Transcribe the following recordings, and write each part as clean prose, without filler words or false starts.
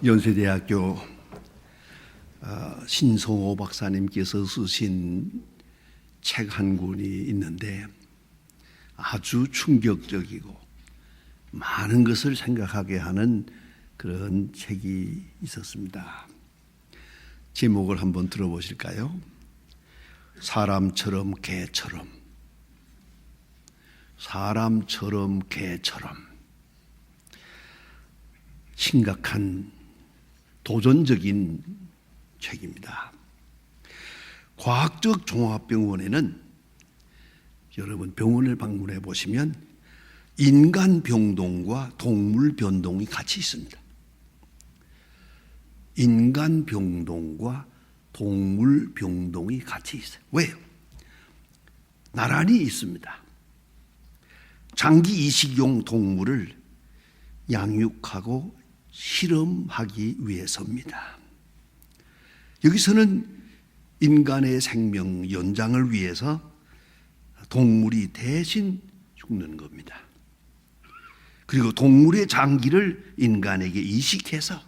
연세대학교 신성호 박사님께서 쓰신 책 한 권이 있는데 아주 충격적이고 많은 것을 생각하게 하는 그런 책이 있었습니다. 제목을 한번 들어보실까요? 사람처럼 개처럼. 사람처럼 개처럼. 심각한 도전적인 책입니다. 과학적 종합병원에는 여러분 병원을 방문해 보시면 인간 병동과 동물 병동이 같이 있습니다. 인간 병동과 동물 병동이 같이 있어요. 왜요? 나란히 있습니다. 장기 이식용 동물을 양육하고 실험하기 위해서입니다. 여기서는 인간의 생명 연장을 위해서 동물이 대신 죽는 겁니다. 그리고 동물의 장기를 인간에게 이식해서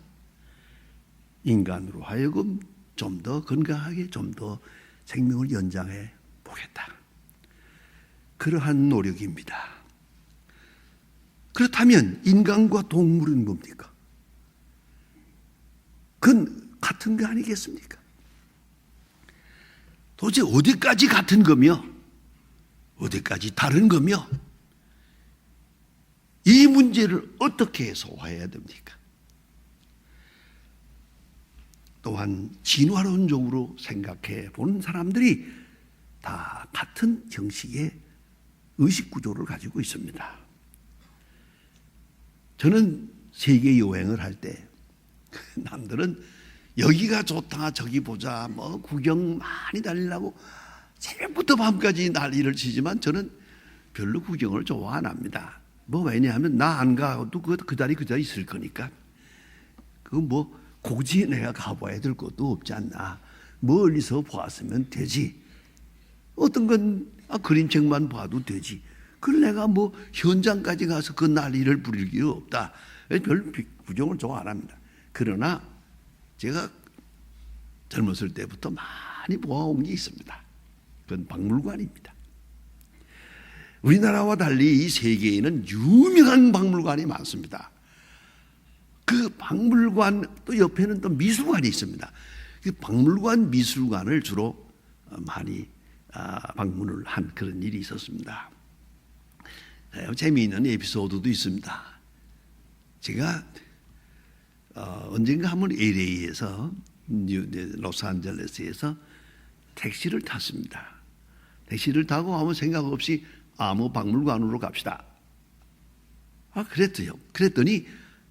인간으로 하여금 좀 더 건강하게 좀 더 생명을 연장해 보겠다. 그러한 노력입니다. 그렇다면 인간과 동물은 뭡니까? 그건 같은 거 아니겠습니까? 도대체 어디까지 같은 거며 어디까지 다른 거며 이 문제를 어떻게 소화해야 됩니까? 또한 진화론적으로 생각해 보는 사람들이 다 같은 형식의 의식 구조를 가지고 있습니다. 저는 세계 여행을 할 때 남들은 여기가 좋다 저기 보자 뭐 구경 많이 다니려고 새벽부터 밤까지 난리를 치지만 저는 별로 구경을 좋아 안 합니다. 뭐 왜냐하면 나 안 가도 그 자리 있을 거니까 그 뭐 굳이 내가 가봐야 될 것도 없지 않나. 멀리서 보았으면 되지. 어떤 건 그림책만 봐도 되지. 그걸 내가 뭐 현장까지 가서 그 난리를 부릴 게 없다. 별로 구경을 좋아 안 합니다. 그러나 제가 젊었을 때부터 많이 보아온 게 있습니다. 그건 박물관입니다. 우리나라와 달리 이 세계에는 유명한 박물관이 많습니다. 그 박물관 또 옆에는 또 미술관이 있습니다. 그 박물관, 미술관을 주로 많이 방문을 한 그런 일이 있었습니다. 재미있는 에피소드도 있습니다. 제가 언젠가 한번 LA에서 로스앤젤레스에서 택시를 탔습니다. 택시를 타고 아무 생각 없이 아무 박물관으로 갑시다. 그랬더요. 그랬더니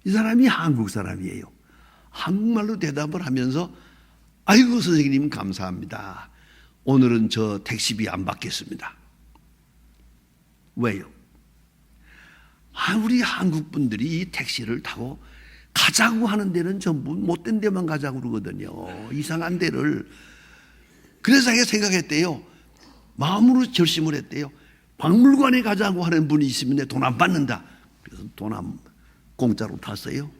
이 사람이 한국 사람이에요. 한국말로 대답을 하면서 아이고 선생님 감사합니다. 오늘은 저 택시비 안 받겠습니다. 왜요? 우리 한국 분들이 이 택시를 타고 가자고 하는 데는 전부 못된 데만 가자고 그러거든요. 이상한 데를. 그래서 제가 생각했대요. 마음으로 결심을 했대요. 박물관에 가자고 하는 분이 있으면 내 돈 안 받는다. 그래서 공짜로 탔어요.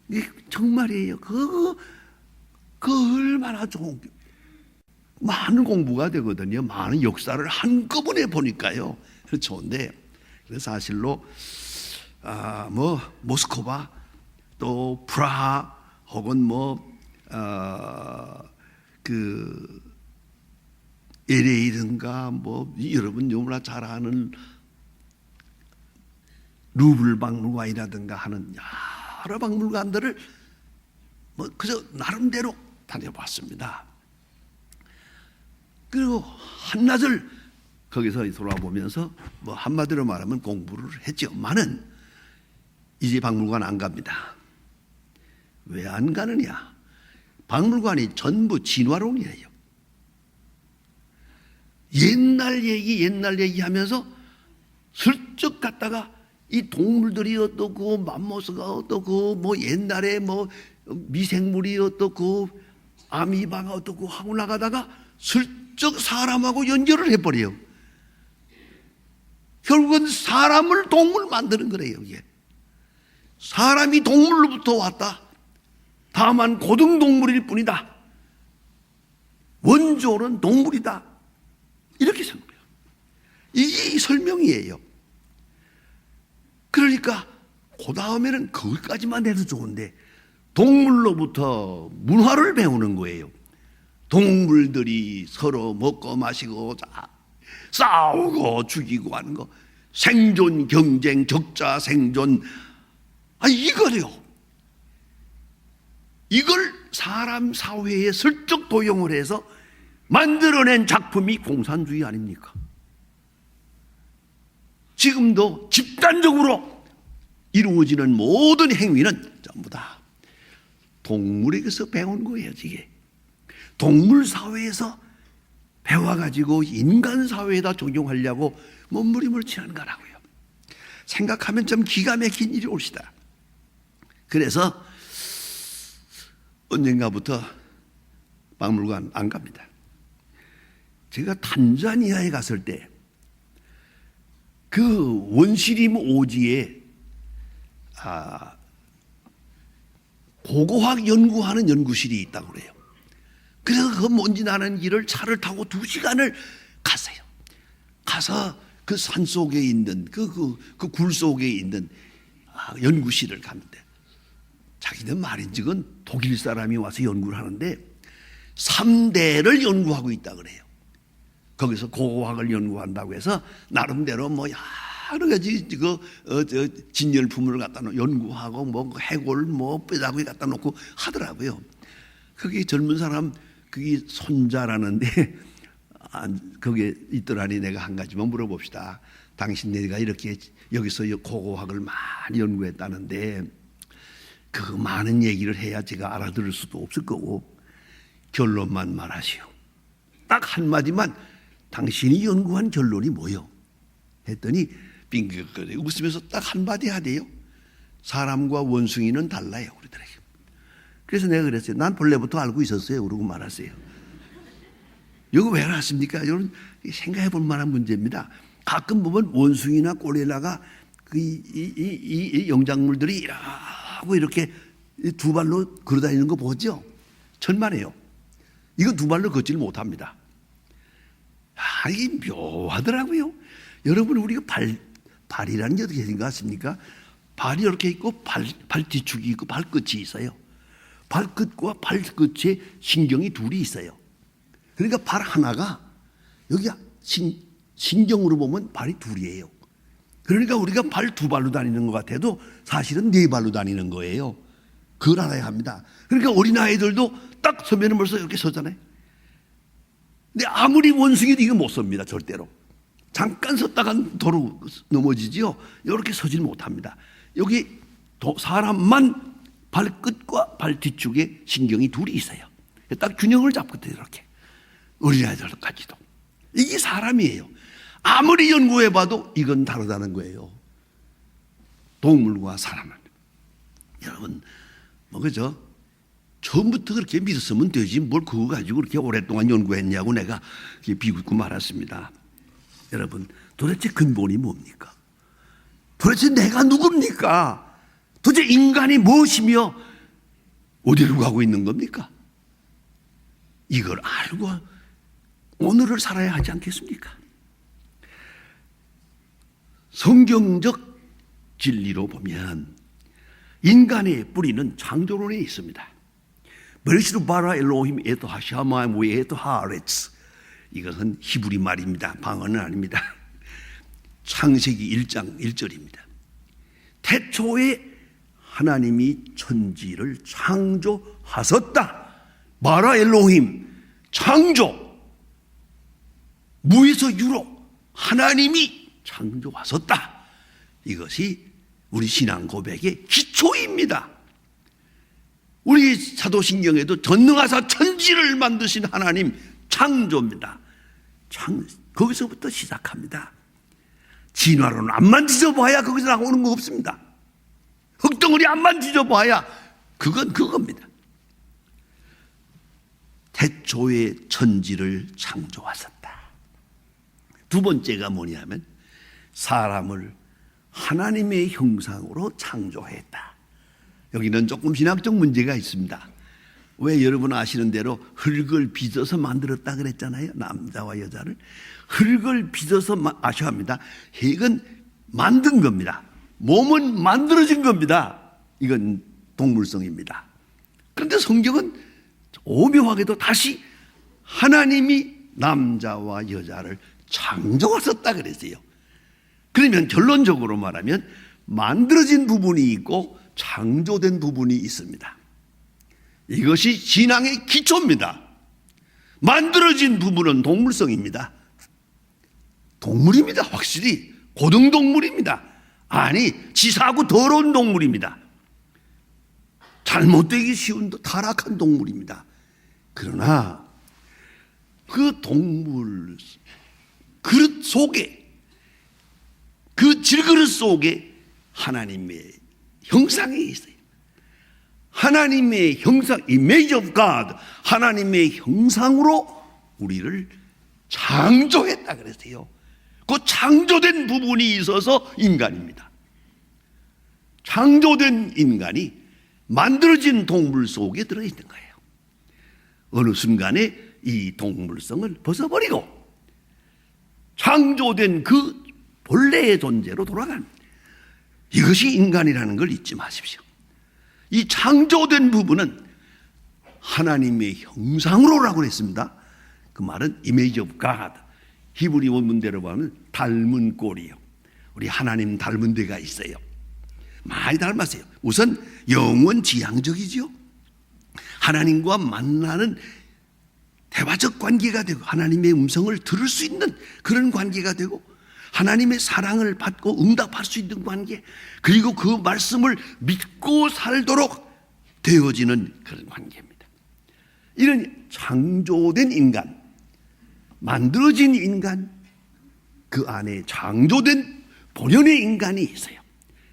이게 정말이에요. 그거 얼마나 좋은 많은 공부가 되거든요. 많은 역사를 한꺼번에 보니까요. 좋은데 그래서 사실로 뭐 모스크바 또 프라하 혹은 LA든가 뭐 여러분 너무나 잘 아는 루브르 박물관이라든가 하는 여러 박물관들을 그저 나름대로 다녀봤습니다. 그리고 한낮을 거기서 돌아보면서 한마디로 말하면 공부를 했지만은 이제 박물관 안 갑니다. 왜 안 가느냐? 박물관이 전부 진화론이에요. 옛날 얘기 하면서 슬쩍 갔다가 이 동물들이 어떻고 맘모스가 어떻고 뭐 옛날에 뭐 미생물이 어떻고 아미바가 어떻고 하고 나가다가 슬쩍 사람하고 연결을 해버려요. 결국은 사람을 동물 만드는 거래요. 이게 사람이 동물로부터 왔다. 다만 고등동물일 뿐이다. 원조는 동물이다. 이렇게 설명해요. 이게 설명이에요. 그러니까 그 다음에는 그것까지만 해도 좋은데 동물로부터 문화를 배우는 거예요. 동물들이 서로 먹고 마시고 싸우고 죽이고 하는 거, 생존 경쟁, 적자 생존, 이거래요. 이걸 사람 사회에 슬쩍 도용을 해서 만들어낸 작품이 공산주의 아닙니까? 지금도 집단적으로 이루어지는 모든 행위는 전부 다 동물에게서 배운 거예요. 이게 동물 사회에서 배워가지고 인간 사회에다 적용하려고 몸부림을 치는 거라고요. 생각하면 좀 기가 막힌 일이 옳시다. 그래서 언젠가부터 박물관 안 갑니다. 제가 탄자니아에 갔을 때 그 원시림 오지에 고고학 연구하는 연구실이 있다고 그래요. 그래서 그 먼지 나는 길을 차를 타고 2시간을 갔어요. 가서 그 산 속에 있는 그 굴 속에 있는 연구실을 갔는데, 자기는 말인즉은 독일 사람이 와서 연구를 하는데 3대를 연구하고 있다 그래요. 거기서 고고학을 연구한다고 해서 나름대로 뭐 여러 가지 진열품을 갖다 놓고 연구하고 뭐 해골 뭐 뼈다귀 갖다 놓고 하더라고요. 그게 젊은 사람 그게 손자라는데 거기에 있더라니. 내가 한 가지만 물어봅시다. 당신 내가 이렇게 여기서 고고학을 많이 연구했다는데 그 많은 얘기를 해야 제가 알아들을 수도 없을 거고 결론만 말하시오. 딱 한마디만, 당신이 연구한 결론이 뭐요? 했더니 빙긋거리고 웃으면서 딱 한마디 하대요. 사람과 원숭이는 달라요. 그러더라고요. 그래서 내가 그랬어요. 난 본래부터 알고 있었어요. 그러고 말았어요. 이거 왜 알았습니까? 이건 생각해 볼 만한 문제입니다. 가끔 보면 원숭이나 고릴라가 이 영장물들이 이렇게 2발로 걸어다니는 거 보죠? 천만에요. 이건 2발로 걷지를 못합니다. 이게 묘하더라고요. 여러분, 우리가 발이라는 게 어떻게 생각하십니까? 발이 이렇게 있고 발 뒤축이 있고 발끝이 있어요. 발끝과 발끝에 신경이 2이 있어요. 그러니까 발 하나가 여기 신경으로 보면 발이 2이에요. 그러니까 우리가 발 2발로 다니는 것 같아도 사실은 4발로 다니는 거예요. 그걸 알아야 합니다. 그러니까 어린아이들도 딱 서면은 벌써 이렇게 서잖아요. 근데 아무리 원숭이도 이거 못 섭니다. 절대로. 잠깐 섰다가 도로 넘어지지요. 이렇게 서질 못합니다. 여기 사람만 발끝과 발 뒤쪽에 신경이 2이 있어요. 딱 균형을 잡거든요. 이렇게. 어린아이들까지도. 이게 사람이에요. 아무리 연구해봐도 이건 다르다는 거예요. 동물과 사람은. 여러분, 그죠? 처음부터 그렇게 믿었으면 되지 뭘 그거 가지고 그렇게 오랫동안 연구했냐고 내가 비웃고 말았습니다. 여러분, 도대체 근본이 뭡니까? 도대체 내가 누굽니까? 도대체 인간이 무엇이며 어디로 가고 있는 겁니까? 이걸 알고 오늘을 살아야 하지 않겠습니까? 성경적 진리로 보면 인간의 뿌리는 창조론에 있습니다. 베레시트 바라 엘로힘 에토 하샤마임 웨 에토 하레츠. 이것은 히브리 말입니다. 방언은 아닙니다. 창세기 1장 1절입니다. 태초에 하나님이 천지를 창조하셨다. 바라 엘로힘, 창조. 무에서 유로 하나님이 창조하셨다. 이것이 우리 신앙 고백의 기초입니다. 우리 사도신경에도 전능하사 천지를 만드신 하나님 창조입니다. 거기서부터 시작합니다. 진화론은 안 만지져봐야 거기서 나오는 거 없습니다. 흙덩어리 안 만지져봐야 그건 그겁니다. 태초에 천지를 창조하셨다. 2번째가 뭐냐면 사람을 하나님의 형상으로 창조했다. 여기는 조금 신학적 문제가 있습니다. 왜 여러분 아시는 대로 흙을 빚어서 만들었다 그랬잖아요. 남자와 여자를 흙을 빚어서 아셔야 합니다. 핵은 만든 겁니다. 몸은 만들어진 겁니다. 이건 동물성입니다. 그런데 성경은 오묘하게도 다시 하나님이 남자와 여자를 창조하셨다 그랬어요. 그러면 결론적으로 말하면 만들어진 부분이 있고 창조된 부분이 있습니다. 이것이 신앙의 기초입니다. 만들어진 부분은 동물성입니다. 동물입니다. 확실히 고등동물입니다. 아니, 치사하고 더러운 동물입니다. 잘못되기 쉬운 타락한 동물입니다. 그러나 그 동물 그릇 속에, 그 질그릇 속에 하나님의 형상이 있어요. 하나님의 형상, image of God, 하나님의 형상으로 우리를 창조했다 그랬어요. 그 창조된 부분이 있어서 인간입니다. 창조된 인간이 만들어진 동물 속에 들어있는 거예요. 어느 순간에 이 동물성을 벗어버리고 창조된 그 본래의 존재로 돌아갑니다. 이것이 인간이라는 걸 잊지 마십시오. 이 창조된 부분은 하나님의 형상으로라고 했습니다. 그 말은 image of God. 히브리 원문대로 보면 닮은 꼴이요. 우리 하나님 닮은 데가 있어요. 많이 닮았어요. 우선 영원 지향적이죠. 하나님과 만나는 대화적 관계가 되고 하나님의 음성을 들을 수 있는 그런 관계가 되고 하나님의 사랑을 받고 응답할 수 있는 관계, 그리고 그 말씀을 믿고 살도록 되어지는 그런 관계입니다. 이런 창조된 인간, 만들어진 인간, 그 안에 창조된 본연의 인간이 있어요.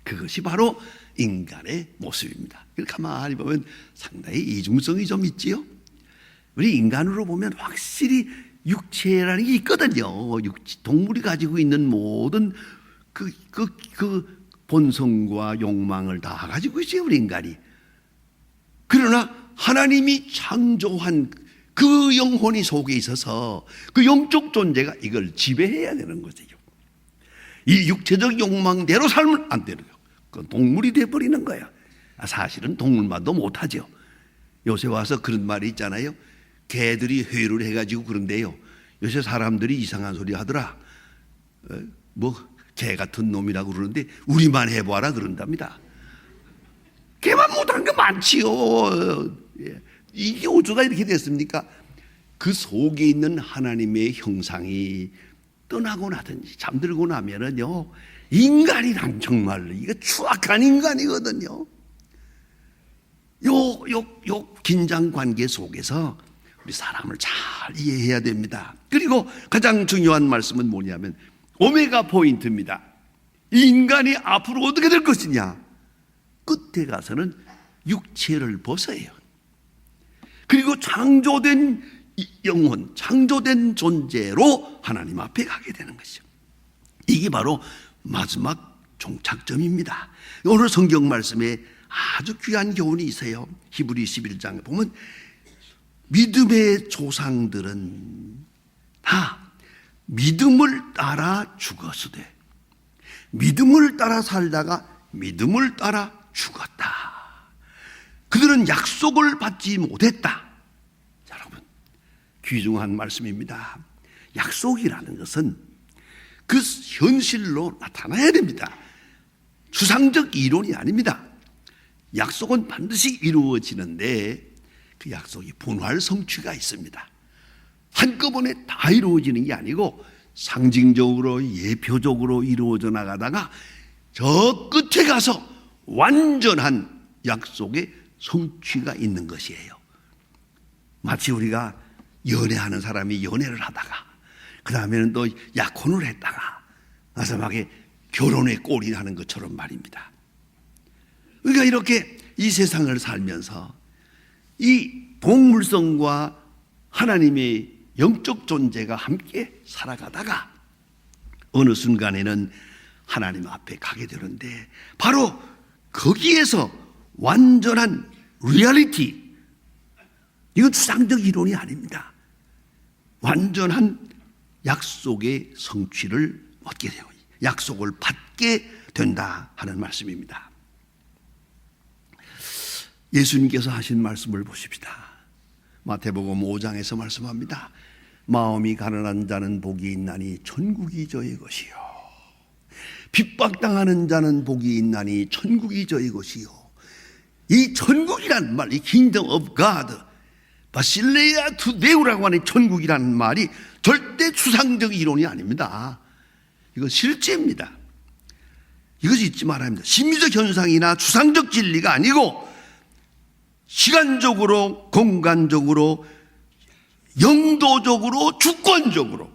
그것이 바로 인간의 모습입니다. 가만히 보면 상당히 이중성이 좀 있지요. 우리 인간으로 보면 확실히 육체라는 게 있거든요. 동물이 가지고 있는 모든 그 본성과 욕망을 다 가지고 있어요, 우리 인간이. 그러나 하나님이 창조한 그 영혼이 속에 있어서 그 영적 존재가 이걸 지배해야 되는 거죠. 이 육체적 욕망대로 살면 안 되는 거예요. 그 동물이 돼버리는 거야. 사실은 동물만도 못하죠. 요새 와서 그런 말이 있잖아요. 개들이 회의를 해가지고 그런데요, 요새 사람들이 이상한 소리 하더라. 개 같은 놈이라고 그러는데 우리만 해봐라 그런답니다. 개만 못한 거 많지요. 이게 어쩌다 이렇게 됐습니까? 그 속에 있는 하나님의 형상이 떠나고 나든지 잠들고 나면은요, 인간이란 정말로 이거 추악한 인간이거든요. 요 긴장 관계 속에서 우리 사람을 잘 이해해야 됩니다. 그리고 가장 중요한 말씀은 뭐냐면 오메가 포인트입니다. 이 인간이 앞으로 어떻게 될 것이냐? 끝에 가서는 육체를 벗어요. 그리고 창조된 영혼, 창조된 존재로 하나님 앞에 가게 되는 것이죠. 이게 바로 마지막 종착점입니다. 오늘 성경 말씀에 아주 귀한 교훈이 있어요. 히브리 11장에 보면 믿음의 조상들은 다 믿음을 따라 죽었으되 믿음을 따라 살다가 믿음을 따라 죽었다. 그들은 약속을 받지 못했다. 자, 여러분, 귀중한 말씀입니다. 약속이라는 것은 그 현실로 나타나야 됩니다. 추상적 이론이 아닙니다. 약속은 반드시 이루어지는데 그 약속이 분할 성취가 있습니다. 한꺼번에 다 이루어지는 게 아니고 상징적으로 예표적으로 이루어져 나가다가 저 끝에 가서 완전한 약속의 성취가 있는 것이에요. 마치 우리가 연애하는 사람이 연애를 하다가 그 다음에는 또 약혼을 했다가 마지막에 결혼의 꼴이 나는 것처럼 말입니다. 우리가 이렇게 이 세상을 살면서 이 동물성과 하나님의 영적 존재가 함께 살아가다가 어느 순간에는 하나님 앞에 가게 되는데 바로 거기에서 완전한 리얼리티. 이건 추상적 이론이 아닙니다. 완전한 약속의 성취를 얻게 되고 약속을 받게 된다 하는 말씀입니다. 예수님께서 하신 말씀을 보십시다. 마태복음 5장에서 말씀합니다. 마음이 가난한 자는 복이 있나니 천국이 저의 것이요, 핍박당하는 자는 복이 있나니 천국이 저의 것이요. 이 천국이란 말, 이 Kingdom of God, 바실레아 투데우라고 하는 천국이라는 말이 절대 추상적 이론이 아닙니다. 이거 실제입니다. 이것이 잊지 말아야 합니다. 심리적 현상이나 추상적 진리가 아니고 시간적으로, 공간적으로, 영도적으로, 주권적으로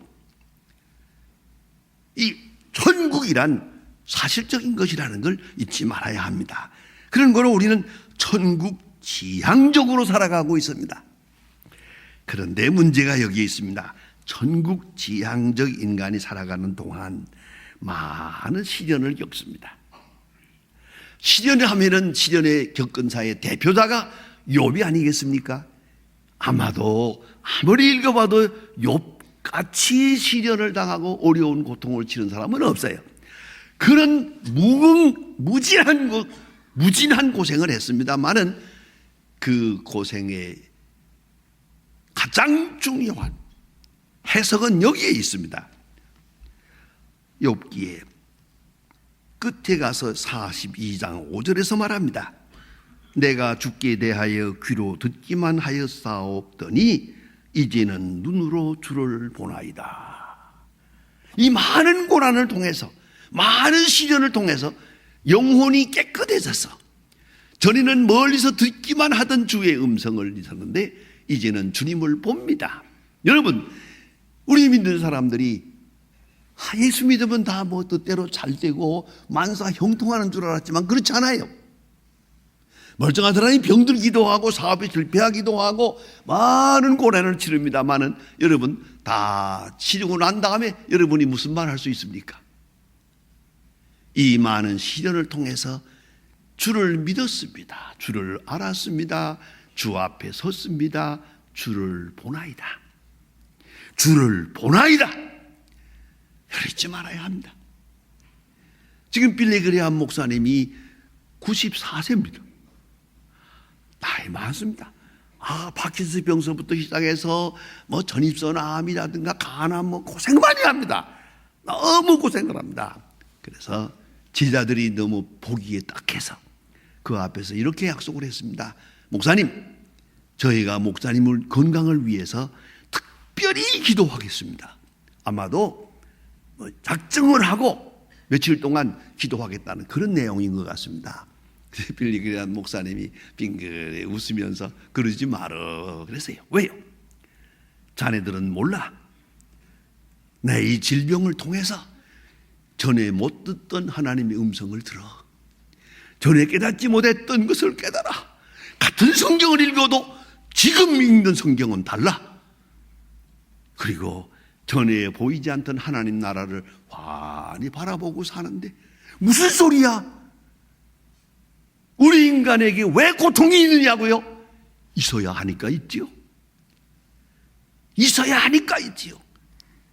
이 천국이란 사실적인 것이라는 걸 잊지 말아야 합니다. 그런 거로 우리는 천국 지향적으로 살아가고 있습니다. 그런데 문제가 여기에 있습니다. 천국 지향적 인간이 살아가는 동안 많은 시련을 겪습니다. 시련을 하면은 시련의 겪은사의 대표자가 욥이 아니겠습니까? 아마도 아무리 읽어봐도 욥같이 시련을 당하고 어려운 고통을 치른 사람은 없어요. 그런 무진한 고생을 했습니다만은 그 고생의 가장 중요한 해석은 여기에 있습니다. 욥기에 끝에 가서 42장 5절에서 말합니다. 내가 주께 대하여 귀로 듣기만 하였사옵더니 이제는 눈으로 주를 보나이다. 이 많은 고난을 통해서, 많은 시련을 통해서 영혼이 깨끗해져서 전에는 멀리서 듣기만 하던 주의 음성을 들었는데 이제는 주님을 봅니다. 여러분, 우리 믿는 사람들이 예수 믿으면 다 뭐 뜻대로 잘 되고 만사 형통하는 줄 알았지만 그렇지 않아요. 멀쩡한 사람이 병들기도 하고 사업이 실패하기도 하고 많은 고난을 치릅니다만은 여러분 다 치르고 난 다음에 여러분이 무슨 말 할 수 있습니까? 이 많은 시련을 통해서 주를 믿었습니다. 주를 알았습니다. 주 앞에 섰습니다. 주를 보나이다. 주를 보나이다. 잊지 말아야 합니다. 지금 빌리그레암 목사님이 94세입니다. 나이 많습니다. 파킨슨 병서부터 시작해서 뭐 전입선암이라든가 간암 뭐 고생 많이 합니다. 너무 고생을 합니다. 그래서 제자들이 너무 보기에 딱해서 그 앞에서 이렇게 약속을 했습니다. 목사님, 저희가 목사님을 건강을 위해서 특별히 기도하겠습니다. 아마도 작정을 하고 며칠 동안 기도하겠다는 그런 내용인 것 같습니다. 빌리그레암 목사님이 빙그레 웃으면서 그러지 말어 그랬어요. 왜요? 자네들은 몰라. 내 이 질병을 통해서 전에 못 듣던 하나님의 음성을 들어. 전에 깨닫지 못했던 것을 깨달아. 같은 성경을 읽어도 지금 읽는 성경은 달라. 그리고 전에 보이지 않던 하나님 나라를 환히 바라보고 사는데 무슨 소리야? 우리 인간에게 왜 고통이 있느냐고요? 있어야 하니까 있지요. 있어야 하니까 있지요.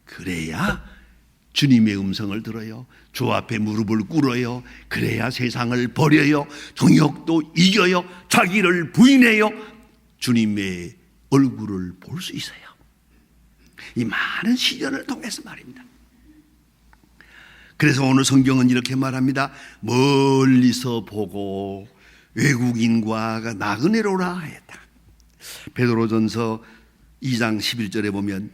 그래야 주님의 음성을 들어요. 주 앞에 무릎을 꿇어요. 그래야 세상을 버려요. 정욕도 이겨요. 자기를 부인해요. 주님의 얼굴을 볼 수 있어요. 이 많은 시련을 통해서 말입니다. 그래서 오늘 성경은 이렇게 말합니다. 멀리서 보고 외국인과 나그네로라 했다. 베드로전서 2장 11절에 보면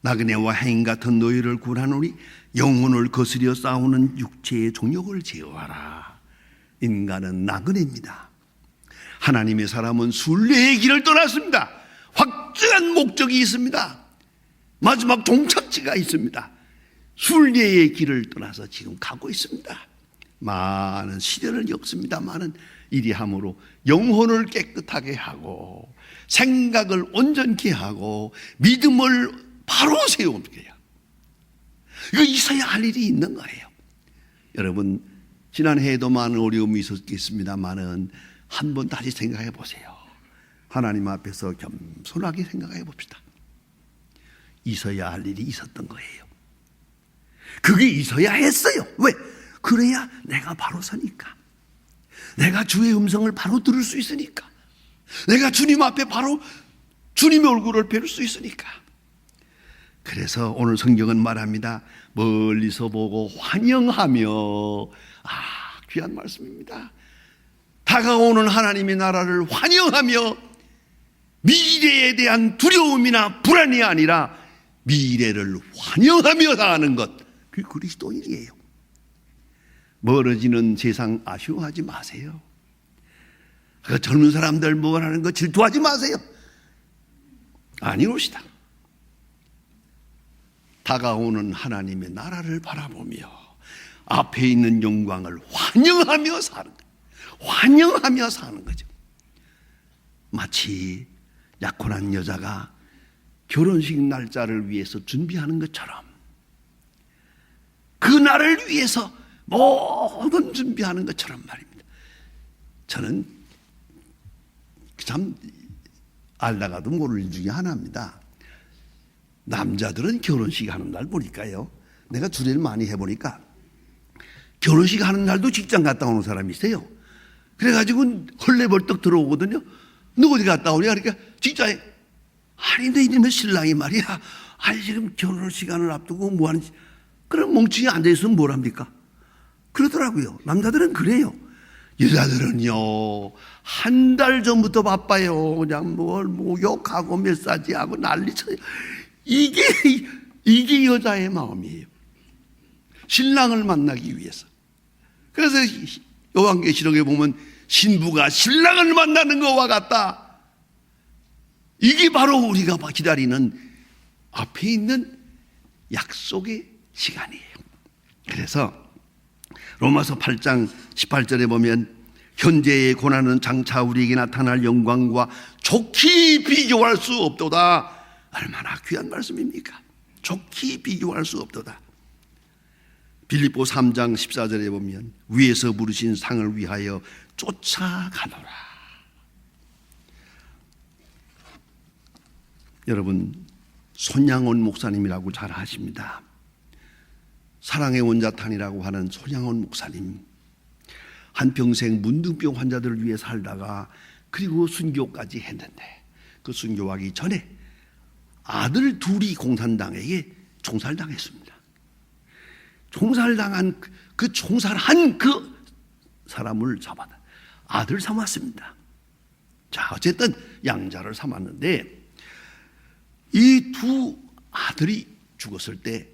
나그네와 해인 같은 노예를 구하노니 영혼을 거스려 싸우는 육체의 종욕을 제어하라. 인간은 나그네입니다. 하나님의 사람은 순례의 길을 떠났습니다. 확정한 목적이 있습니다. 마지막 종착지가 있습니다. 순례의 길을 떠나서 지금 가고 있습니다. 많은 시련을 겪습니다만은 이리함으로 영혼을 깨끗하게 하고 생각을 온전케 하고 믿음을 바로 세우게 해요. 이거 있어야 할 일이 있는 거예요. 여러분, 지난해에도 많은 어려움이 있었겠습니다만은 한번 다시 생각해 보세요. 하나님 앞에서 겸손하게 생각해 봅시다. 있어야 할 일이 있었던 거예요. 그게 있어야 했어요. 왜? 그래야 내가 바로 서니까. 내가 주의 음성을 바로 들을 수 있으니까. 내가 주님 앞에 바로 주님의 얼굴을 뵐 수 있으니까. 그래서 오늘 성경은 말합니다. 멀리서 보고 환영하며. 귀한 말씀입니다. 다가오는 하나님의 나라를 환영하며 미래에 대한 두려움이나 불안이 아니라 미래를 환영하며 사는 것, 그게 그리스도인이에요. 멀어지는 세상 아쉬워하지 마세요. 그 젊은 사람들 뭐라는 거 질투하지 마세요. 아니옵시다. 다가오는 하나님의 나라를 바라보며 앞에 있는 영광을 환영하며 사는 거예요. 환영하며 사는 거죠. 마치 약혼한 여자가 결혼식 날짜를 위해서 준비하는 것처럼 그 날을 위해서 모든 준비하는 것처럼 말입니다. 저는 참 알다가도 모를 일 중에 하나입니다. 남자들은 결혼식 하는 날 보니까요, 내가 주례를 많이 해보니까 결혼식 하는 날도 직장 갔다 오는 사람이 있어요. 그래가지고 헐레벌떡 들어오거든요. 너 어디 갔다 오냐? 그러니까 직장에, 아니 내 이름은 신랑이 말이야, 아니 지금 결혼 시간을 앞두고 뭐하는지. 그럼 멍청이 앉아있으면 뭘 합니까? 그러더라고요. 남자들은 그래요. 여자들은요, 한 달 전부터 바빠요. 그냥 뭘 목욕하고 메시지하고 난리쳐요. 이게 여자의 마음이에요. 신랑을 만나기 위해서. 그래서 요한계시록에 보면 신부가 신랑을 만나는 것과 같다. 이게 바로 우리가 기다리는 앞에 있는 약속의 시간이에요. 그래서 로마서 8장 18절에 보면 현재의 고난은 장차 우리에게 나타날 영광과 좋게 비교할 수 없도다. 얼마나 귀한 말씀입니까? 좋게 비교할 수 없도다. 빌립보 3장 14절에 보면 위에서 부르신 상을 위하여 쫓아가노라. 여러분, 손양원 목사님이라고 잘 아십니다. 사랑의 원자탄이라고 하는 손양원 목사님, 한평생 문둥병 환자들을 위해 살다가 그리고 순교까지 했는데, 그 순교하기 전에 아들 둘이 공산당에게 총살당했습니다. 총살당한 총살한 그 사람을 잡아다 아들 삼았습니다. 자, 어쨌든 양자를 삼았는데 이 두 아들이 죽었을 때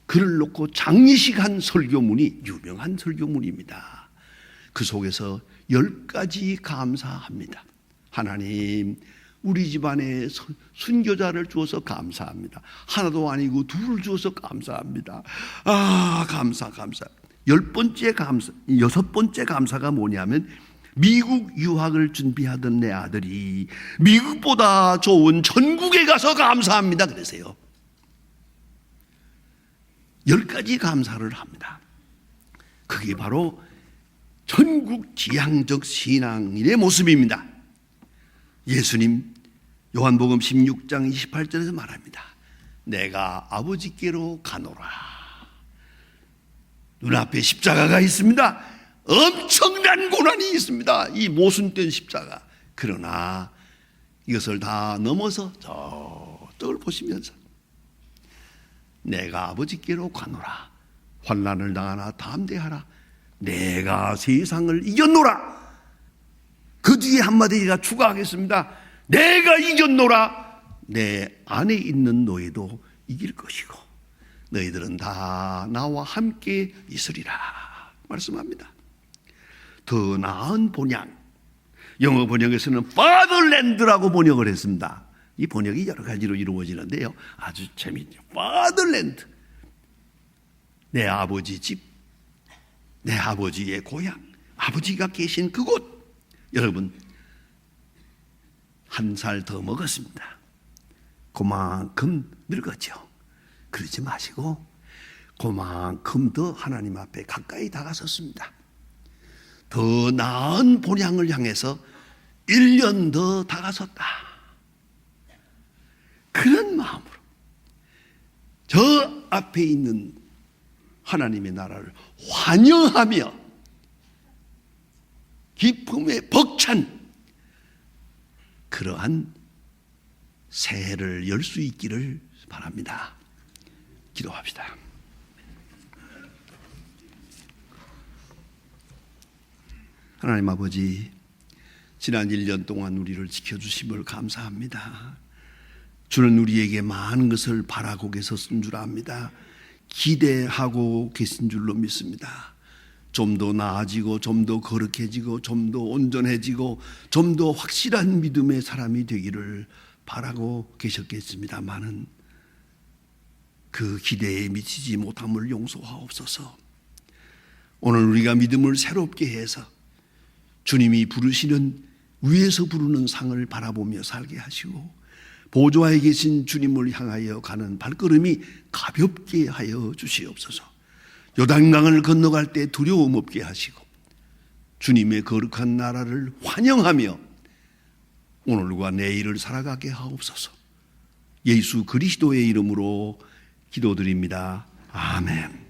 글을 놓고 장례식한 설교문이 유명한 설교문입니다. 그 속에서 10가지 감사합니다. 하나님, 우리 집안에 순교자를 주어서 감사합니다. 하나도 아니고 둘을 주어서 감사합니다. 감사. 6번째 감사가 뭐냐면, 미국 유학을 준비하던 내 아들이 미국보다 좋은 전국에 가서 감사합니다. 그러세요. 10가지 감사를 합니다. 그게 바로 전국 지향적 신앙인의 모습입니다. 예수님 요한복음 16장 28절에서 말합니다. 내가 아버지께로 가노라. 눈앞에 십자가가 있습니다. 엄청난 고난이 있습니다. 이 모순된 십자가. 그러나 이것을 다 넘어서 저쪽을 보시면서 내가 아버지께로 가노라. 환난을 당하나 담대하라. 내가 세상을 이겼노라. 그 뒤에 한마디가 추가하겠습니다. 내가 이겼노라. 내 안에 있는 너희도 이길 것이고 너희들은 다 나와 함께 있으리라 말씀합니다. 더 나은 번역, 영어 번역에서는 Fatherland라고 번역을 했습니다. 이 번역이 여러 가지로 이루어지는데요, 아주 재미있죠. Fatherland, 내 아버지 집, 내 아버지의 고향, 아버지가 계신 그곳. 여러분, 한 살 더 먹었습니다. 그만큼 늙었죠. 그러지 마시고 그만큼 더 하나님 앞에 가까이 다가섰습니다. 더 나은 본향을 향해서 1년 더 다가섰다. 그런 마음으로 저 앞에 있는 하나님의 나라를 환영하며 기쁨에 벅찬 그러한 새해를 열 수 있기를 바랍니다. 기도합시다. 하나님 아버지, 지난 1년 동안 우리를 지켜주심을 감사합니다. 주는 우리에게 많은 것을 바라고 계셨은 줄 압니다. 기대하고 계신 줄로 믿습니다. 좀 더 나아지고, 좀 더 거룩해지고, 좀 더 온전해지고, 좀 더 확실한 믿음의 사람이 되기를 바라고 계셨겠습니다마는 그 기대에 미치지 못함을 용서하옵소서. 오늘 우리가 믿음을 새롭게 해서 주님이 부르시는, 위에서 부르는 상을 바라보며 살게 하시고, 보좌에 계신 주님을 향하여 가는 발걸음이 가볍게 하여 주시옵소서. 요단강을 건너갈 때 두려움 없게 하시고 주님의 거룩한 나라를 환영하며 오늘과 내일을 살아가게 하옵소서. 예수 그리스도의 이름으로 기도드립니다. 아멘.